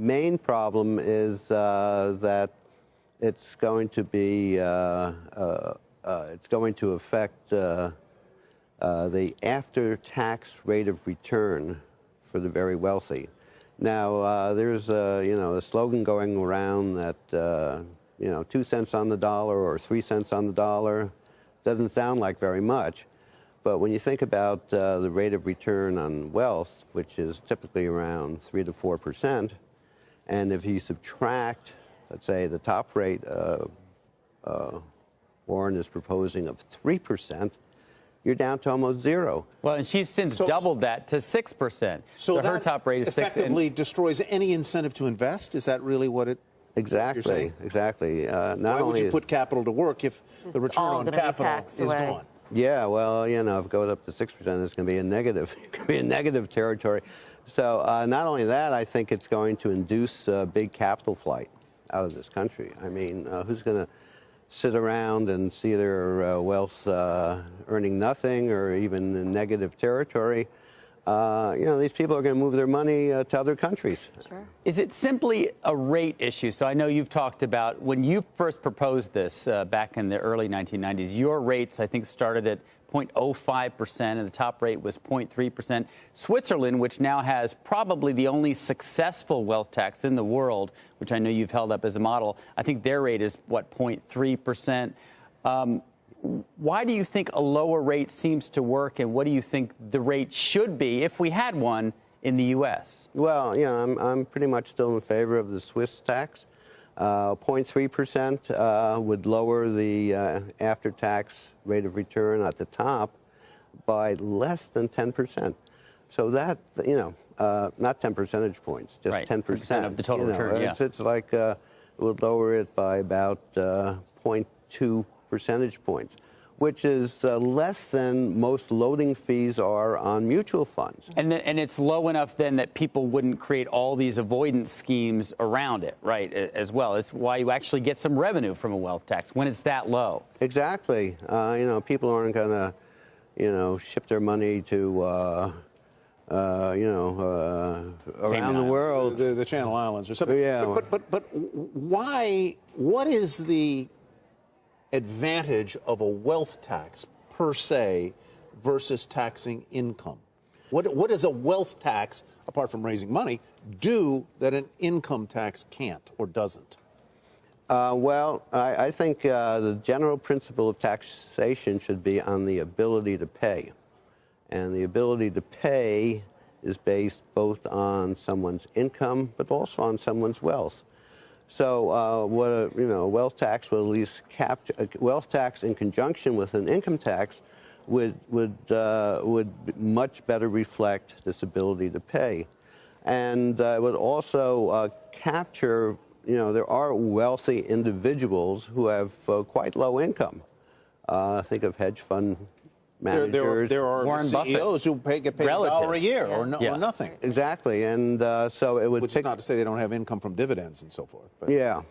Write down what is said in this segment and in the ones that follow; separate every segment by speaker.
Speaker 1: main problem is that it's going to be it's going to affect the after-tax rate of return for the very wealthy. Now, there's a slogan going around that 2 cents on the dollar or 3 cents on the dollar doesn't sound like very much, but when you think about the rate of return on wealth, which is typically around 3 to 4%, and if you subtract, let's say, the top rate Warren is proposing of 3%, you're down to almost zero.
Speaker 2: Well, and she's since doubled that to 6%. So her top rate is 6%.
Speaker 3: Effectively destroys any incentive to invest. Is that really what it?
Speaker 1: Exactly. Exactly.
Speaker 3: Why would you put capital to work if the return on capital is gone?
Speaker 1: Yeah. Well, if it goes up to 6%, it's going to be a negative. It could be a negative territory. So not only that, I think it's going to induce big capital flight out of this country. I mean, who's going to sit around and see their wealth earning nothing or even in negative territory? These people are going to move their money to other countries.
Speaker 2: Sure. Is it simply a rate issue? So I know you've talked about when you first proposed this back in the early 1990s, your rates, I think, started at 0.05%, and the top rate was 0.3%. Switzerland, which now has probably the only successful wealth tax in the world, which I know you've held up as a model, I think their rate is, 0.3%. Why do you think a lower rate seems to work, and what do you think the rate should be if we had one in the U.S.?
Speaker 1: Well, I'm pretty much still in favor of the Swiss tax. 0.3% would lower the after-tax rate of return at the top by less than 10%. So that, not 10 percentage points, just 10%
Speaker 2: of the total return. Yeah.
Speaker 1: It's like it would lower it by about 0.2 percentage points, which is less than most loading fees are on mutual funds.
Speaker 2: And it's low enough then that people wouldn't create all these avoidance schemes around it, right, as well. It's why you actually get some revenue from a wealth tax when it's that low.
Speaker 1: Exactly. People aren't going to, ship their money to, around the world.
Speaker 3: The Channel Islands or something.
Speaker 1: Yeah.
Speaker 3: But why, what is the advantage of a wealth tax per se versus taxing income? What does a wealth tax, apart from raising money, do that an income tax can't or doesn't?
Speaker 1: I think the general principle of taxation should be on the ability to pay. And the ability to pay is based both on someone's income but also on someone's wealth. So a wealth tax will at least capture a wealth tax in conjunction with an income tax would much better reflect this ability to pay, and it would also capture. There are wealthy individuals who have quite low income. Think of hedge fund managers.
Speaker 3: There are
Speaker 2: Warren
Speaker 3: CEOs who get paid $1 a year or nothing.
Speaker 1: Exactly, and so it would.
Speaker 3: Which is not to say they don't have income from dividends and so forth. But.
Speaker 1: Yeah,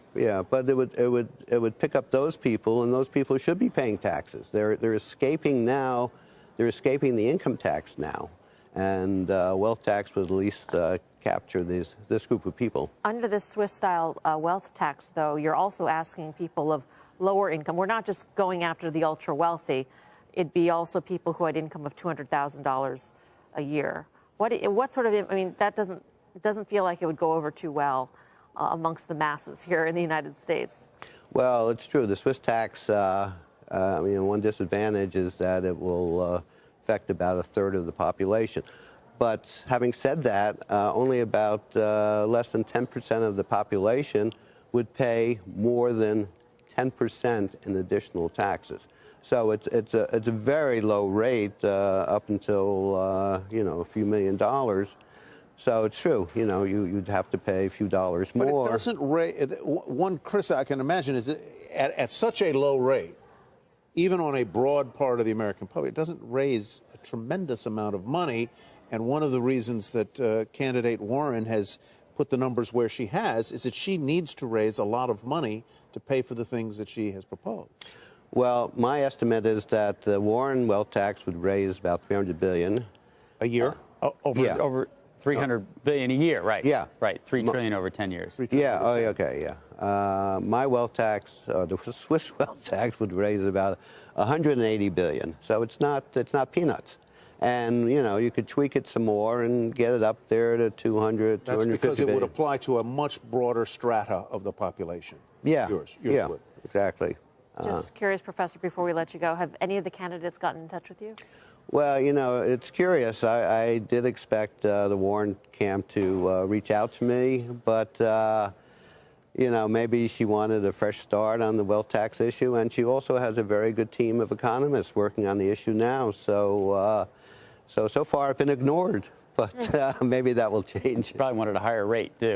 Speaker 1: but it would pick up those people, and those people should be paying taxes. They're escaping now. They're escaping the income tax now, and wealth tax would at least capture this group of people.
Speaker 4: Under the Swiss-style wealth tax, though, you're also asking people of lower income. We're not just going after the ultra-wealthy. It'd be also people who had income of $200,000 a year. What sort of? I mean, that doesn't feel like it would go over too well amongst the masses here in the United States.
Speaker 1: Well, it's true. The Swiss tax. One disadvantage is that it will affect about a third of the population. But having said that, only about less than 10% of the population would pay more than 10% in additional taxes. So it's a very low rate up until a few $1 million. So it's true, you'd have to pay a few dollars more.
Speaker 3: But it doesn't raise. One criticism I can imagine is that at such a low rate, even on a broad part of the American public, it doesn't raise a tremendous amount of money. And one of the reasons that candidate Warren has put the numbers where she has is that she needs to raise a lot of money to pay for the things that she has proposed.
Speaker 1: Well, my estimate is that the Warren wealth tax would raise about $300 billion
Speaker 3: a year.
Speaker 2: Over $300 billion a year, right?
Speaker 1: Yeah.
Speaker 2: Right. $3 trillion over 10 years.
Speaker 1: Yeah. Oh, yeah, okay. Yeah. My wealth tax, the Swiss wealth tax, would raise about 180 billion. So it's not peanuts. And you could tweak it some more and get it up there to 200,
Speaker 3: That's
Speaker 1: 250
Speaker 3: because it
Speaker 1: billion.
Speaker 3: would apply to a much broader strata of the population.
Speaker 1: Yeah.
Speaker 3: Yours
Speaker 1: yeah.
Speaker 3: would.
Speaker 1: Exactly.
Speaker 4: Just curious, Professor, before we let you go, have any of the candidates gotten in touch with you?
Speaker 1: Well, it's curious. I did expect the Warren camp to reach out to me, but maybe she wanted a fresh start on the wealth tax issue, and she also has a very good team of economists working on the issue now. So far I've been ignored, but maybe that will change.
Speaker 2: Probably wanted a higher rate, too.